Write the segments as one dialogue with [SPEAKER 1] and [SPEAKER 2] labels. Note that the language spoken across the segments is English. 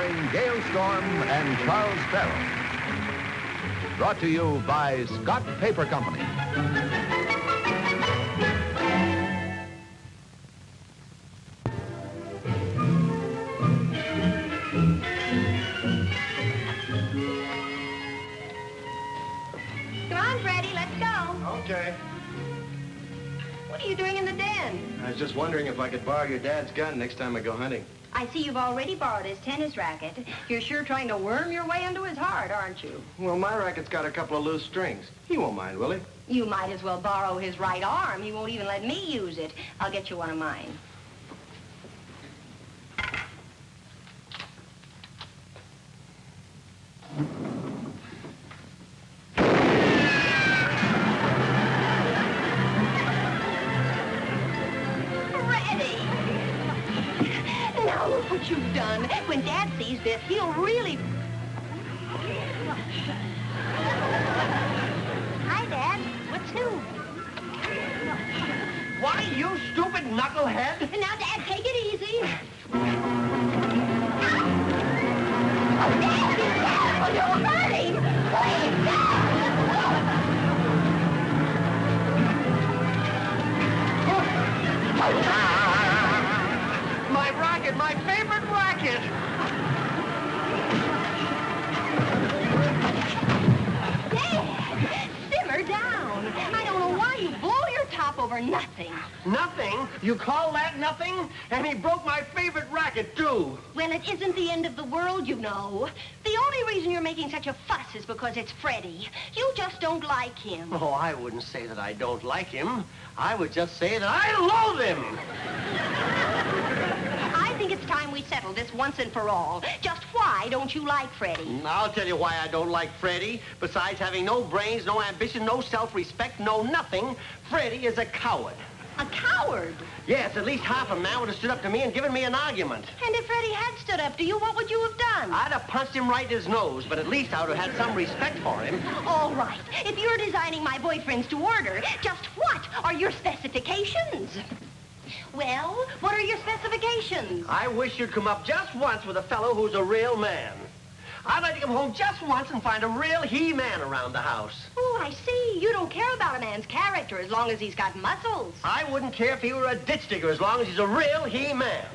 [SPEAKER 1] starring Gail Storm and Charles Farrell. Brought to you by Scott Paper Company.
[SPEAKER 2] Come on, Freddie, let's go.
[SPEAKER 3] Okay.
[SPEAKER 2] What are you doing in the den?
[SPEAKER 3] I was just wondering if I could borrow your dad's gun next time I go hunting.
[SPEAKER 2] I see you've already borrowed his tennis racket. You're sure trying to worm your way into his heart, aren't you?
[SPEAKER 3] Well, my racket's got a couple of loose strings. He won't mind, will he?
[SPEAKER 2] You might as well borrow his right arm. He won't even let me use it. I'll get you one of mine. Look what you've done. When Dad sees this, he'll really... Hi, Dad. What's new?
[SPEAKER 4] Why, you stupid knucklehead!
[SPEAKER 2] Now, Dad, take it easy. Oh, Dad! Dad! You're hurting! Please,
[SPEAKER 4] My racket, my favorite racket!
[SPEAKER 2] Dad, simmer down. I don't know why you blow your top over nothing.
[SPEAKER 4] Nothing? You call that nothing? And he broke my favorite racket, too.
[SPEAKER 2] Well, it isn't the end of the world, you know. The only reason you're making such a fuss is because it's Freddie. You just don't like him.
[SPEAKER 4] Oh, I wouldn't say that I don't like him. I would just say that I loathe him.
[SPEAKER 2] I think it's time we settle this once and for all. Just why don't you like Freddie?
[SPEAKER 4] I'll tell you why I don't like Freddie. Besides having no brains, no ambition, no self-respect, no nothing, Freddie is a coward.
[SPEAKER 2] A coward?
[SPEAKER 4] Yes, at least half a man would have stood up to me and given me an argument.
[SPEAKER 2] And if Freddie had stood up to you, what would you have done?
[SPEAKER 4] I'd have punched him right in his nose, but at least I would have had some respect for him.
[SPEAKER 2] All right. If you're designing my boyfriends to order, just what are your specifications? Well, what are your specifications?
[SPEAKER 4] I wish you'd come up just once with a fellow who's a real man. I'd like to come home just once and find a real he-man around the house.
[SPEAKER 2] Oh, I see. You don't care about a man's character as long as he's got muscles.
[SPEAKER 4] I wouldn't care if he were a ditch digger as long as he's a real he-man.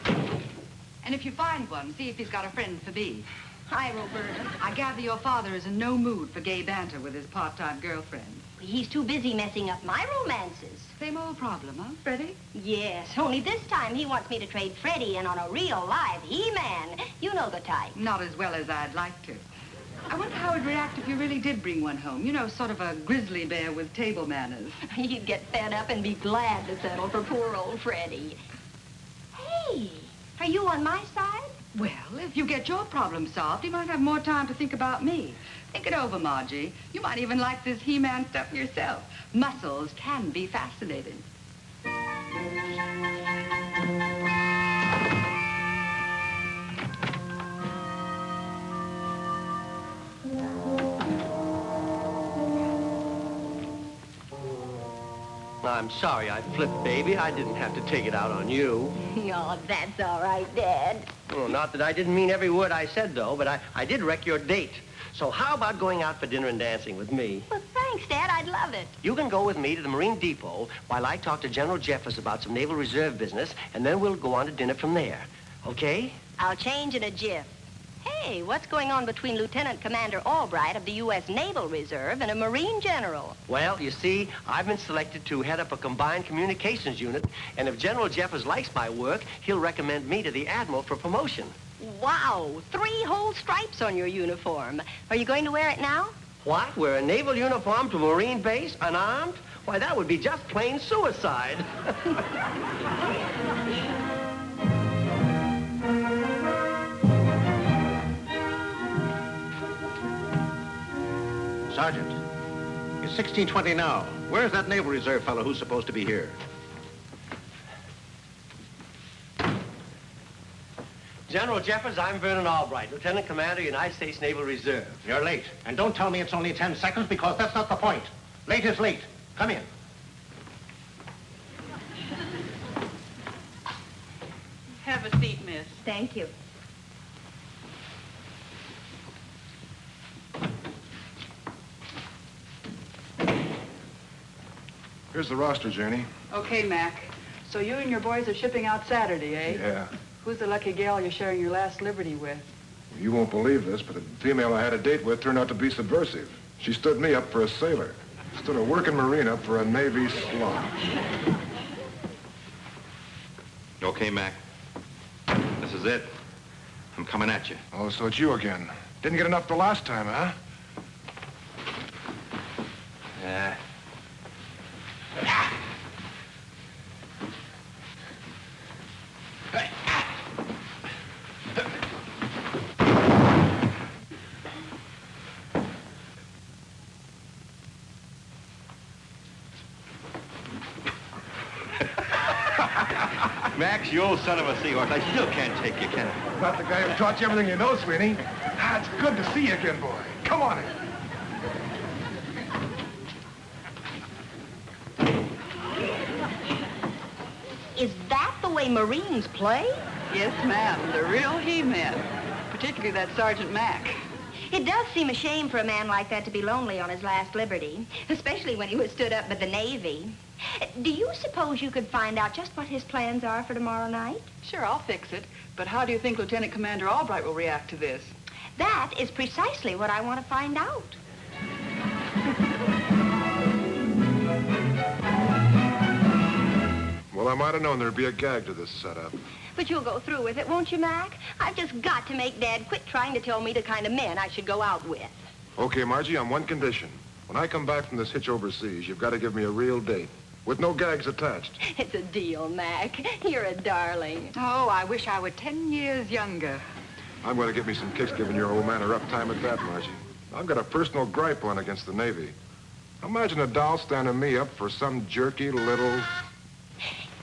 [SPEAKER 5] And if you find one, see if he's got a friend for me.
[SPEAKER 2] Hi, Roberta.
[SPEAKER 5] I gather your father is in no mood for gay banter with his part-time girlfriend.
[SPEAKER 2] He's too busy messing up my romances.
[SPEAKER 5] Same old problem, huh, Freddie?
[SPEAKER 2] Yes, only this time he wants me to trade Freddie in on a real live he-man. You know the type.
[SPEAKER 5] Not as well as I'd like to. I wonder how he'd react if you really did bring one home. You know, sort of a grizzly bear with table manners.
[SPEAKER 2] He'd get fed up and be glad to settle for poor old Freddie. Hey, are you on my side?
[SPEAKER 5] Well, if you get your problem solved, you might have more time to think about me. Think it over, Margie. You might even like this he-man stuff yourself. Muscles can be fascinating.
[SPEAKER 4] I'm sorry I flipped, baby. I didn't have to take it out on you.
[SPEAKER 2] Oh, that's all right, Dad.
[SPEAKER 4] Oh, not that I didn't mean every word I said, though, but I did wreck your date. So how about going out for dinner and dancing with me?
[SPEAKER 2] Well, thanks, Dad. I'd love it.
[SPEAKER 4] You can go with me to the Marine Depot while I talk to General Jeffers about some Naval Reserve business, and then we'll go on to dinner from there. Okay?
[SPEAKER 2] I'll change in a jiff. Hey, what's going on between Lieutenant Commander Albright of the U.S. Naval Reserve and a Marine General?
[SPEAKER 4] Well, you see, I've been selected to head up a combined communications unit, and if General Jeffers likes my work, he'll recommend me to the Admiral for promotion.
[SPEAKER 2] Wow, 3 whole stripes on your uniform. Are you going to wear it now?
[SPEAKER 4] What? Wear a naval uniform to a Marine base, unarmed? Why, that would be just plain suicide.
[SPEAKER 6] Sergeant, it's 16:20 now. Where's that Naval Reserve fellow who's supposed to be here?
[SPEAKER 4] General Jeffers, I'm Vernon Albright, Lieutenant Commander, United States Naval Reserve.
[SPEAKER 6] You're late. And don't tell me it's only 10 seconds, because that's not the point. Late is late. Come in.
[SPEAKER 5] Have a seat, miss.
[SPEAKER 2] Thank you.
[SPEAKER 7] Here's the roster, Janie.
[SPEAKER 5] Okay, Mac. So you and your boys are shipping out Saturday, eh?
[SPEAKER 7] Yeah.
[SPEAKER 5] Who's the lucky gal you're sharing your last liberty with?
[SPEAKER 7] You won't believe this, but the female I had a date with turned out to be subversive. She stood me up for a sailor. Stood a working Marine up for a Navy slob.
[SPEAKER 8] Okay, Mac. This is it. I'm coming at you.
[SPEAKER 7] Oh, so it's you again. Didn't get enough the last time, huh?
[SPEAKER 8] Yeah. Max, you old son of a seahorse. I still can't take you, can I?
[SPEAKER 7] Not the guy who taught you everything you know, Sweeney. Ah, it's good to see you again, boy. Come on in.
[SPEAKER 2] Is that the way Marines play?
[SPEAKER 5] Yes, ma'am. The real he-man. Particularly that Sergeant Mac.
[SPEAKER 2] It does seem a shame for a man like that to be lonely on his last liberty, especially when he was stood up by the Navy. Do you suppose you could find out just what his plans are for tomorrow night?
[SPEAKER 5] Sure, I'll fix it. But how do you think Lieutenant Commander Albright will react to this?
[SPEAKER 2] That is precisely what I want to find out.
[SPEAKER 7] Well, I might have known there'd be a gag to this setup.
[SPEAKER 2] But you'll go through with it, won't you, Mac? I've just got to make Dad quit trying to tell me the kind of men I should go out with.
[SPEAKER 7] Okay, Margie, on one condition. When I come back from this hitch overseas, you've got to give me a real date. With no gags attached.
[SPEAKER 2] It's a deal, Mac. You're a darling.
[SPEAKER 5] Oh, I wish I were 10 years younger.
[SPEAKER 7] I'm going to get me some kicks giving your old man a rough time at that, Margie. I've got a personal gripe on against the Navy. Imagine a doll standing me up for some jerky little...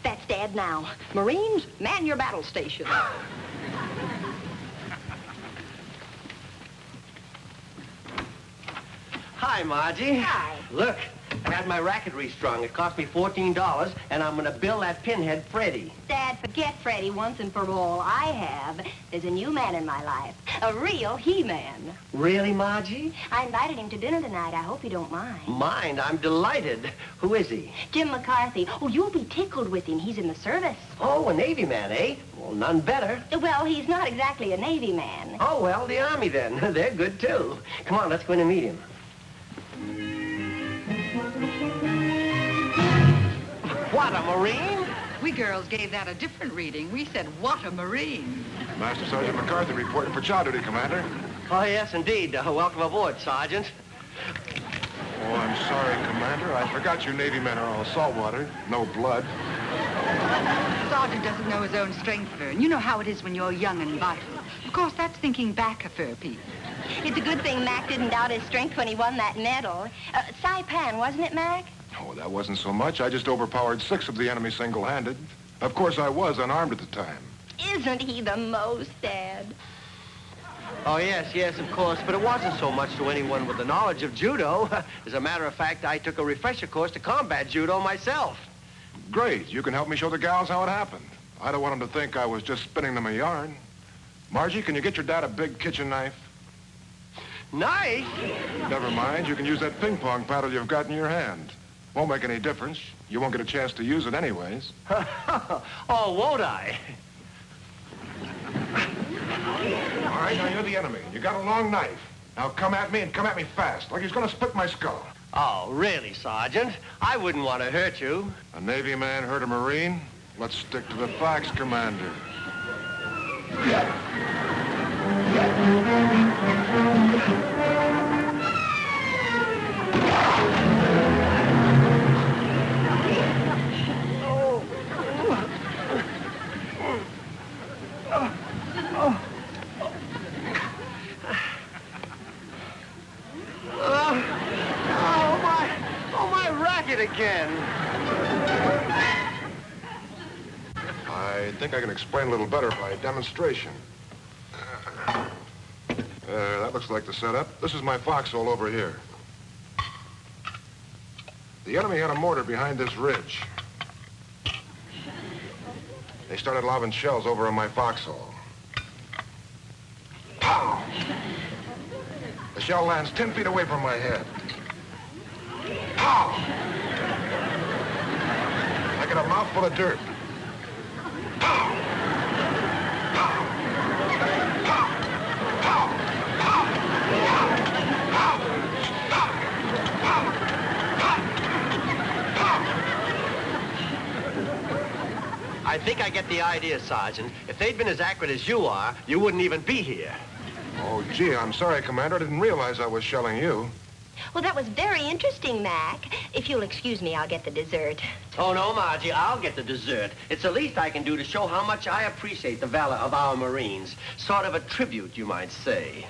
[SPEAKER 2] That's Dad now. Marines, man your battle station.
[SPEAKER 4] Hi, Margie.
[SPEAKER 2] Hi.
[SPEAKER 4] Look, I had my racket restrung. It cost me $14, and I'm going to bill that pinhead Freddie.
[SPEAKER 2] Dad, forget Freddie once and for all. I have. There's a new man in my life. A real he-man.
[SPEAKER 4] Really, Margie?
[SPEAKER 2] I invited him to dinner tonight. I hope you don't mind.
[SPEAKER 4] Mind? I'm delighted. Who is he?
[SPEAKER 2] Jim McCarthy. Oh, you'll be tickled with him. He's in the service.
[SPEAKER 4] Oh, a Navy man, eh? Well, none better.
[SPEAKER 2] Well, he's not exactly a Navy man.
[SPEAKER 4] Oh, well, the Army then. They're good, too. Come on, let's go in and meet him. What, a Marine?
[SPEAKER 5] We girls gave that a different reading. We said, what a Marine.
[SPEAKER 7] Master Sergeant McCarthy reporting for chow duty, Commander.
[SPEAKER 4] Oh, yes, indeed. Welcome aboard, Sergeant.
[SPEAKER 7] Oh, I'm sorry, Commander. I forgot you Navy men are all saltwater. No blood.
[SPEAKER 5] Sergeant doesn't know his own strength, Vern. You know how it is when you're young and vital. Of course, that's thinking back a fair piece.
[SPEAKER 2] It's a good thing Mac didn't doubt his strength when he won that medal. Saipan, wasn't it, Mac?
[SPEAKER 7] Oh, that wasn't so much. I just overpowered 6 of the enemy single-handed. Of course, I was unarmed at the time.
[SPEAKER 2] Isn't he the most, Dad?
[SPEAKER 4] Oh, yes, of course. But it wasn't so much to anyone with the knowledge of judo. As a matter of fact, I took a refresher course to combat judo myself.
[SPEAKER 7] Great. You can help me show the gals how it happened. I don't want them to think I was just spinning them a yarn. Margie, can you get your dad a big kitchen knife?
[SPEAKER 4] Nice.
[SPEAKER 7] Never mind. You can use that ping pong paddle you've got in your hand. Won't make any difference. You won't get a chance to use it anyways.
[SPEAKER 4] Oh, won't I?
[SPEAKER 7] All right, now you're the enemy. You got a long knife. Now come at me and come at me fast, like he's going to split my skull.
[SPEAKER 4] Oh, really, Sergeant? I wouldn't want to hurt you.
[SPEAKER 7] A Navy man hurt a Marine? Let's stick to the facts, Commander.
[SPEAKER 4] Again.
[SPEAKER 7] I think I can explain a little better by demonstration. That looks like the setup. This is my foxhole over here. The enemy had a mortar behind this ridge. They started lobbing shells over on my foxhole. Pow! The shell lands 10 feet away from my head. Pow! I get a mouthful of dirt. Pow! Pow! Pow! Pow! Pow! Pow! Pow! Pow!
[SPEAKER 4] I think I get the idea, Sergeant. If they'd been as accurate as you are, you wouldn't even be here.
[SPEAKER 7] Oh, gee, I'm sorry, Commander. I didn't realize I was shelling you.
[SPEAKER 2] Well, that was very interesting, Mac. If you'll excuse me, I'll get the dessert.
[SPEAKER 4] Oh, no, Margie, I'll get the dessert. It's the least I can do to show how much I appreciate the valor of our Marines. Sort of a tribute, you might say.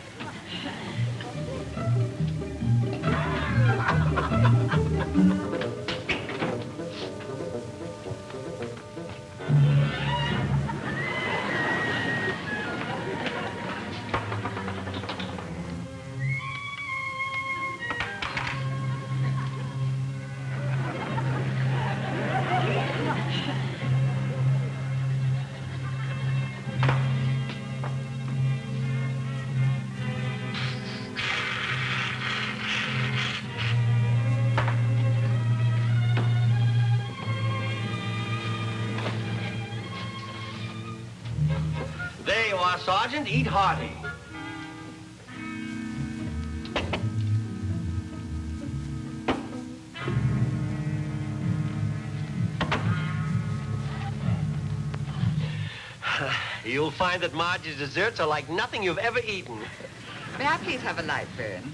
[SPEAKER 4] There you are, Sergeant. Eat hearty. You'll find that Margie's desserts are like nothing you've ever eaten.
[SPEAKER 5] May I please have a light, Vern?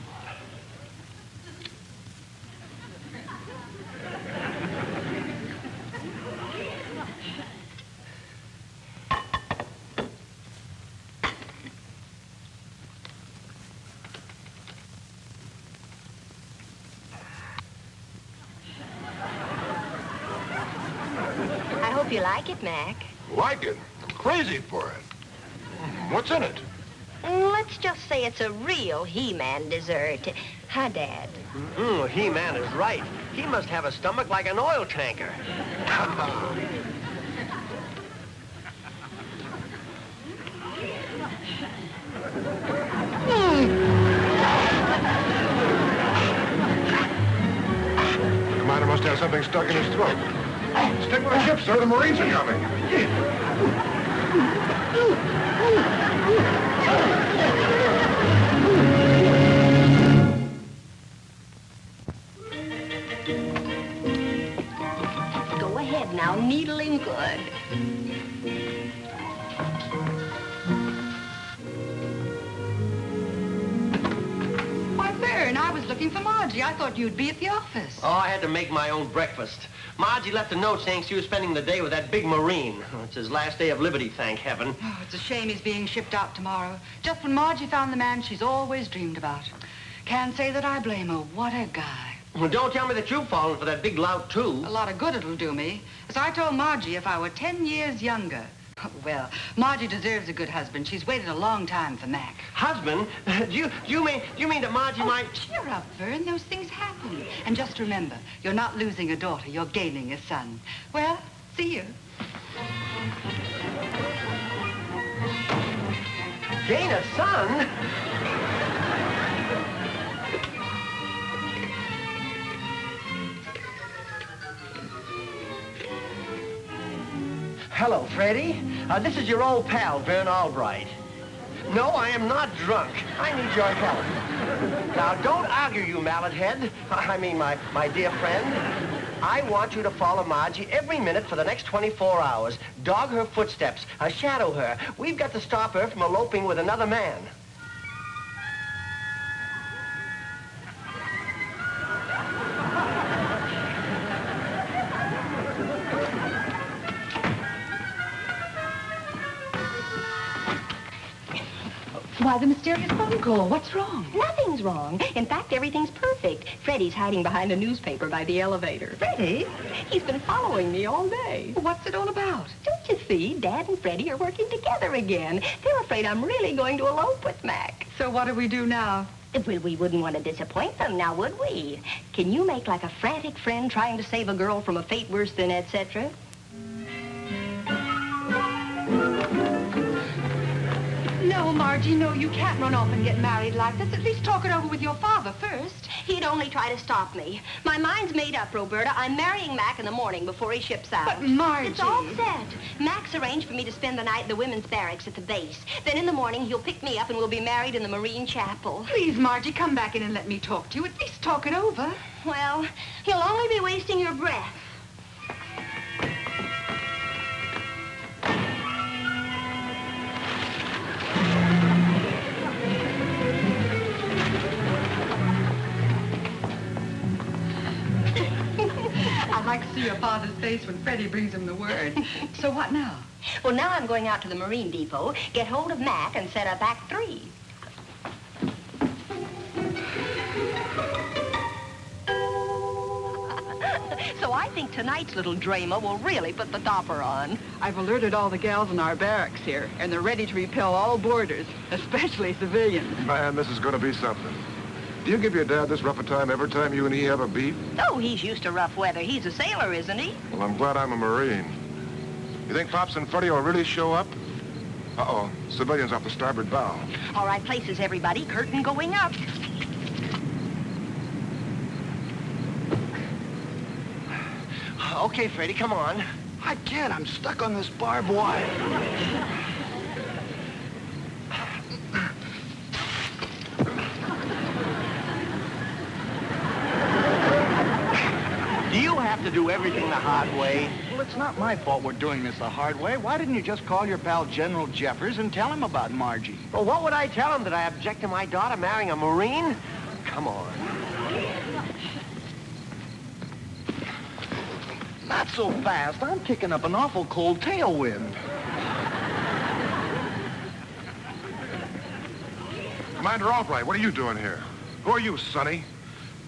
[SPEAKER 2] I hope you like it, Mac.
[SPEAKER 7] Like it? I'm crazy for it. What's in it?
[SPEAKER 2] Let's just say it's a real He-Man dessert. Huh, Dad?
[SPEAKER 4] He-Man is right. He must have a stomach like an oil tanker.
[SPEAKER 7] The commander must have something stuck in his throat. Stick with the ship, sir. The Marines are coming.
[SPEAKER 2] Go ahead now, needle him good.
[SPEAKER 5] Why, Vern, I was looking for Margie. I thought you'd be at the office.
[SPEAKER 4] Oh, I had to make my own breakfast. Margie left a note saying she was spending the day with that big Marine. It's his last day of liberty, thank heaven.
[SPEAKER 5] Oh, it's a shame he's being shipped out tomorrow. Just when Margie found the man she's always dreamed about. Can't say that I blame her. What a guy.
[SPEAKER 4] Well, don't tell me that you've fallen for that big lout, too.
[SPEAKER 5] A lot of good it'll do me. As I told Margie, if I were 10 years younger. Well, Margie deserves a good husband. She's waited a long time for Mac.
[SPEAKER 4] Husband? Do you mean that Margie might...
[SPEAKER 5] Cheer up, Vern. Those things happen. And just remember, you're not losing a daughter. You're gaining a son. Well, see you.
[SPEAKER 4] Gain a son? Hello, Freddie. This is your old pal, Vern Albright. No, I am not drunk. I need your help. Now, don't argue, you mallet head. I mean, my dear friend. I want you to follow Margie every minute for the next 24 hours. Dog her footsteps. Shadow her. We've got to stop her from eloping with another man.
[SPEAKER 5] Why, the mysterious phone call. What's wrong?
[SPEAKER 2] Nothing's wrong. In fact, everything's perfect. Freddie's hiding behind a newspaper by the elevator.
[SPEAKER 5] Freddie?
[SPEAKER 2] He's been following me all day.
[SPEAKER 5] What's it all about?
[SPEAKER 2] Don't you see? Dad and Freddie are working together again. They're afraid I'm really going to elope with Mac.
[SPEAKER 5] So what do we do now?
[SPEAKER 2] Well, we wouldn't want to disappoint them, now would we? Can you make like a frantic friend trying to save a girl from a fate worse than etc.?
[SPEAKER 5] No, Margie, no, you can't run off and get married like this. At least talk it over with your father first.
[SPEAKER 2] He'd only try to stop me. My mind's made up, Roberta. I'm marrying Mac in the morning before he ships out.
[SPEAKER 5] But, Margie...
[SPEAKER 2] It's all set. Mac's arranged for me to spend the night at the women's barracks at the base. Then in the morning, he'll pick me up and we'll be married in the Marine Chapel.
[SPEAKER 5] Please, Margie, come back in and let me talk to you. At least talk it over.
[SPEAKER 2] Well, you'll only be wasting your breath.
[SPEAKER 5] I'd like to see your father's face when Freddie brings him the word. So what now?
[SPEAKER 2] Well, now I'm going out to the Marine Depot, get hold of Mac, and set up Act 3. So I think tonight's little drama will really put the topper on.
[SPEAKER 5] I've alerted all the gals in our barracks here, and they're ready to repel all boarders, especially civilians.
[SPEAKER 7] Man, this is going to be something. Do you give your dad this rough a time every time you and he have a beef?
[SPEAKER 2] Oh, he's used to rough weather. He's a sailor, isn't he?
[SPEAKER 7] Well, I'm glad I'm a Marine. You think Pops and Freddie will really show up? Uh-oh, civilians off the starboard bow.
[SPEAKER 2] All right, places, everybody. Curtain going up.
[SPEAKER 4] Okay, Freddie, come on.
[SPEAKER 6] I can't. I'm stuck on this barbed wire.
[SPEAKER 4] Do you have to do everything the hard way?
[SPEAKER 6] Well, it's not my fault we're doing this the hard way. Why didn't you just call your pal General Jeffers and tell him about Margie?
[SPEAKER 4] Well, what would I tell him? That I object to my daughter marrying a Marine? Come on.
[SPEAKER 6] Not so fast. I'm kicking up an awful cold tailwind.
[SPEAKER 7] Commander Albright, what are you doing here? Who are you, Sonny?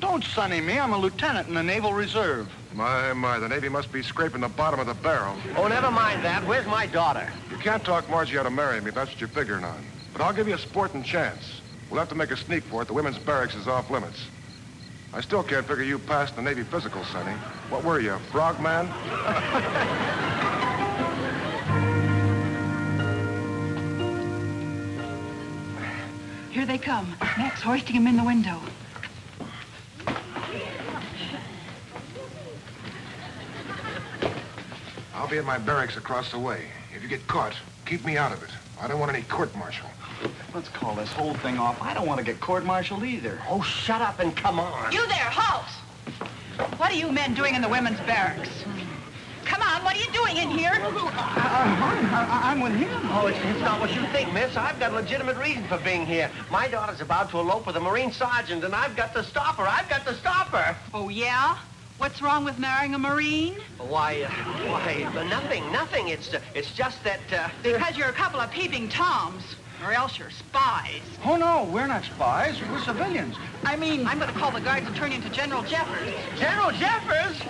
[SPEAKER 6] Don't sonny me. I'm a lieutenant in the Naval Reserve.
[SPEAKER 7] My, the Navy must be scraping the bottom of the barrel.
[SPEAKER 4] Oh, never mind that. Where's my daughter?
[SPEAKER 7] You can't talk Margie out of marrying me, if that's what you're figuring on. But I'll give you a sporting chance. We'll have to make a sneak for it. The women's barracks is off limits. I still can't figure you past the Navy physical, Sonny. What were you, a frogman?
[SPEAKER 5] Here they come. Mac's hoisting him in the window.
[SPEAKER 7] I'll be at my barracks across the way. If you get caught, keep me out of it. I don't want any court-martial.
[SPEAKER 6] Let's call this whole thing off. I don't want to get court-martialed either.
[SPEAKER 4] Oh, shut up and come on.
[SPEAKER 5] You there, halt! What are you men doing in the women's barracks? Come on, what are you doing in here?
[SPEAKER 6] I'm with him.
[SPEAKER 4] Oh, it's not what you think, miss. I've got a legitimate reason for being here. My daughter's about to elope with a Marine sergeant, and I've got to stop her. I've got to stop her.
[SPEAKER 5] Oh, yeah? What's wrong with marrying a Marine?
[SPEAKER 4] Why, nothing. It's just that,
[SPEAKER 5] Because you're a couple of peeping toms, or else you're spies.
[SPEAKER 6] Oh, no, we're not spies. We're civilians. I mean...
[SPEAKER 5] I'm going to call the guards and turn you into General Jeffers.
[SPEAKER 4] General Jeffers?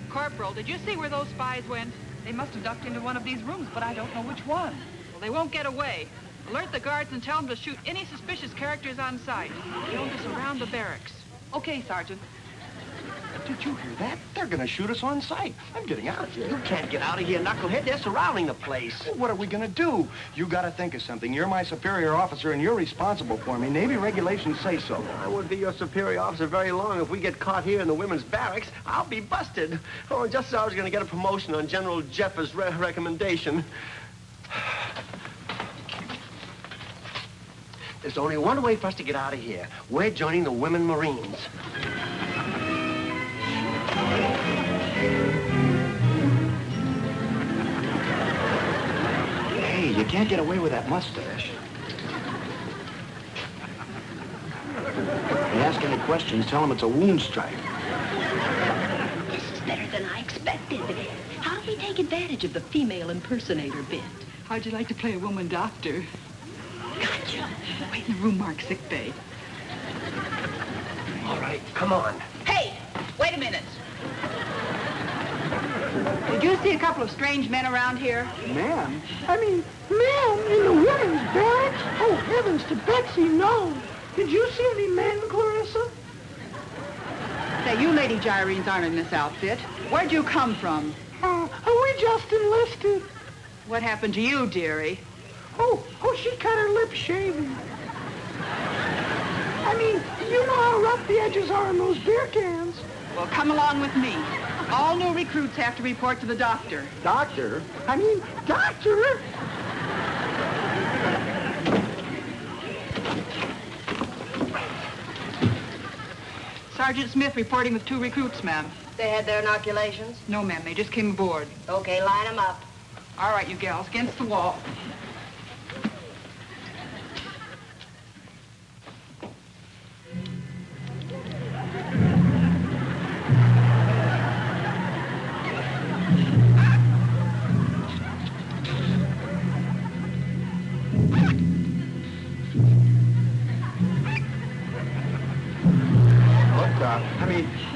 [SPEAKER 5] Corporal, did you see where those spies went? They must have ducked into one of these rooms, but I don't know which one. Well, they won't get away. Alert the guards and tell them to shoot any suspicious characters on sight. Tell them to surround the barracks. Okay, Sergeant.
[SPEAKER 6] Did you hear that? They're going to shoot us on sight. I'm getting out of here.
[SPEAKER 4] You can't get out of here, knucklehead. They're surrounding the place.
[SPEAKER 6] Well, what are we going to do? You got to think of something. You're my superior officer, and you're responsible for me. Navy regulations say so.
[SPEAKER 4] I won't be your superior officer very long. If we get caught here in the women's barracks, I'll be busted. Oh, just as I was going to get a promotion on General Jeffers' recommendation. There's only one way for us to get out of here. We're joining the Women Marines.
[SPEAKER 6] Hey, you can't get away with that mustache. If they ask any questions, tell them it's a wound strike.
[SPEAKER 2] This is better than I expected. How do we take advantage of the female impersonator bit?
[SPEAKER 5] How'd you like to play a woman doctor?
[SPEAKER 2] Gotcha.
[SPEAKER 5] Wait in the room marked sick bay.
[SPEAKER 4] All right, come on.
[SPEAKER 5] Hey, wait a minute. Did you see a couple of strange men around here?
[SPEAKER 9] Man? I mean, men in the women's barracks? Oh, heavens to Betsy, no. Did you see any men, Clarissa?
[SPEAKER 5] Say, you Lady Gyrenes aren't in this outfit. Where'd you come from?
[SPEAKER 9] We just enlisted.
[SPEAKER 5] What happened to you, dearie?
[SPEAKER 9] Oh, she cut her lip shaving. I mean, you know how rough the edges are on those beer cans.
[SPEAKER 5] Well, come along with me. All new recruits have to report to the doctor.
[SPEAKER 6] Doctor?
[SPEAKER 9] I mean, doctor!
[SPEAKER 5] Sergeant Smith reporting with 2 recruits, ma'am.
[SPEAKER 2] They had their inoculations?
[SPEAKER 5] No, ma'am, they just came aboard.
[SPEAKER 2] Okay, line them up.
[SPEAKER 5] All right, you gals, against the wall.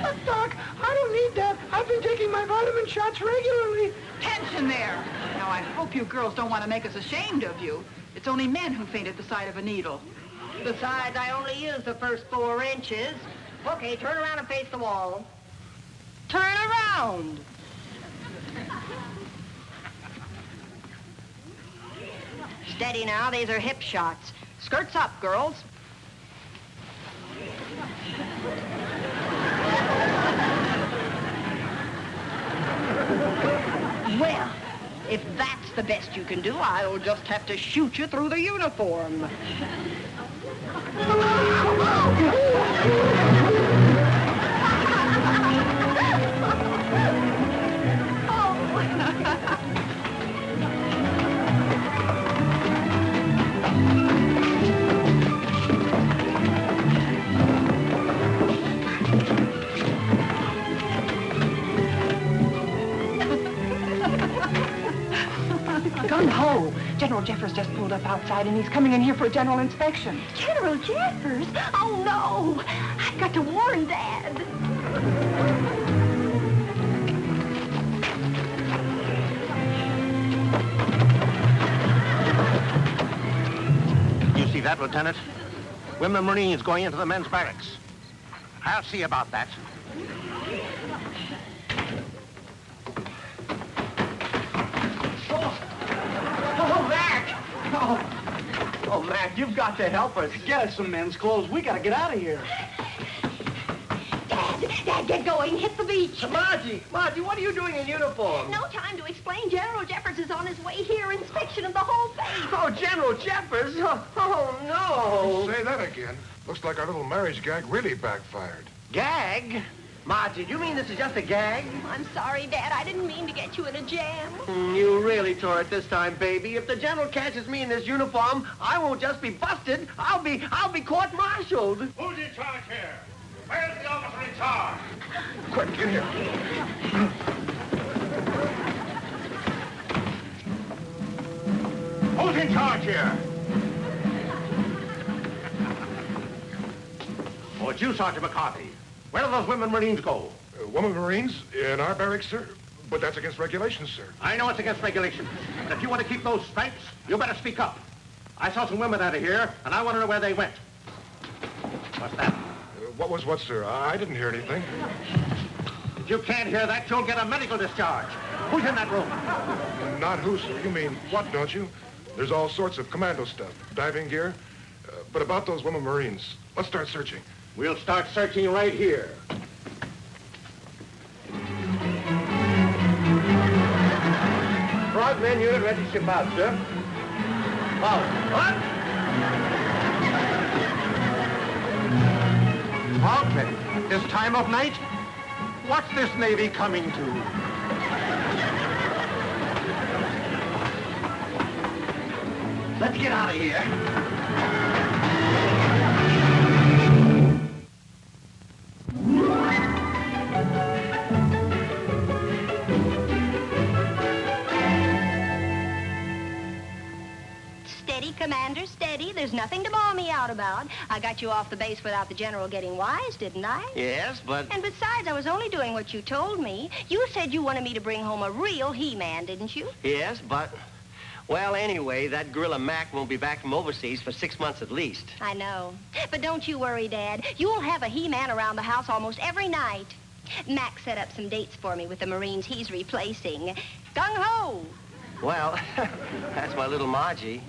[SPEAKER 9] Look, Doc, I don't need that. I've been taking my vitamin shots regularly.
[SPEAKER 5] Tension there. Now, I hope you girls don't want to make us ashamed of you. It's only men who faint at the sight of a needle.
[SPEAKER 2] Besides, I only used the first 4 inches. Okay, turn around and face the wall. Turn around. Steady now, these are hip shots. Skirts up, girls. Well, if that's the best you can do, I'll just have to shoot you through the uniform.
[SPEAKER 5] Gung-ho! General Jeffers just pulled up outside, and he's coming in here for a general inspection.
[SPEAKER 2] General Jeffers? Oh, no. I've got to warn Dad.
[SPEAKER 4] You see that, Lieutenant? Women Marines going into the men's barracks. I'll see about that.
[SPEAKER 6] Oh, Mac, you've got to help us. Get us some men's clothes. We gotta get out of here.
[SPEAKER 2] Dad, get going. Hit the beach.
[SPEAKER 4] Margie, what are you doing in uniform?
[SPEAKER 2] No time to explain. General Jeffers is on his way here. Inspection of the whole base.
[SPEAKER 4] Oh, General Jeffers? Oh, no.
[SPEAKER 7] Say that again. Looks like our little marriage gag really backfired.
[SPEAKER 4] Gag? Margie, do you mean this is just a gag?
[SPEAKER 2] I'm sorry, Dad. I didn't mean to get you in a jam.
[SPEAKER 4] You really tore it this time, baby. If the general catches me in this uniform, I won't just be busted. I'll be court-martialed.
[SPEAKER 10] Who's in charge here? Where's the officer in charge?
[SPEAKER 7] Quick, get here.
[SPEAKER 10] Who's in charge here?
[SPEAKER 4] Oh, it's you, Sergeant McCarthy. Where do those women Marines go?
[SPEAKER 7] Women Marines in our barracks, sir? But that's against regulations, sir.
[SPEAKER 4] I know it's against regulations. But if you want to keep those stripes, you better speak up. I saw some women out of here, and I want to know where they went. What's that?
[SPEAKER 7] What was what, sir? I didn't hear anything.
[SPEAKER 4] If you can't hear that, you'll get a medical discharge. Who's in that room?
[SPEAKER 7] Not who, sir. You mean what, don't you? There's all sorts of commando stuff, diving gear. But about those women Marines, let's start searching.
[SPEAKER 4] We'll start searching right here. Frogman unit ready to ship out, sir. What? Frogman? This time of night? What's this Navy coming to? Let's get out of here.
[SPEAKER 2] Steady, Commander, steady. There's nothing to bawl me out about. I got you off the base without the General getting wise, didn't I?
[SPEAKER 4] Yes, but...
[SPEAKER 2] And besides, I was only doing what you told me. You said you wanted me to bring home a real He-Man, didn't you?
[SPEAKER 4] Yes, but... Well, anyway, that gorilla Mac won't be back from overseas for 6 months at least.
[SPEAKER 2] I know. But don't you worry, Dad. You'll have a He-Man around the house almost every night. Mac set up some dates for me with the Marines he's replacing. Gung-ho!
[SPEAKER 4] Well, that's my little Margie.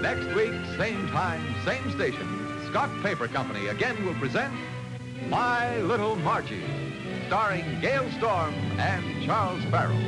[SPEAKER 1] Next week, same time, same station, Scott Paper Company again will present My Little Margie, starring Gail Storm and Charles Farrell.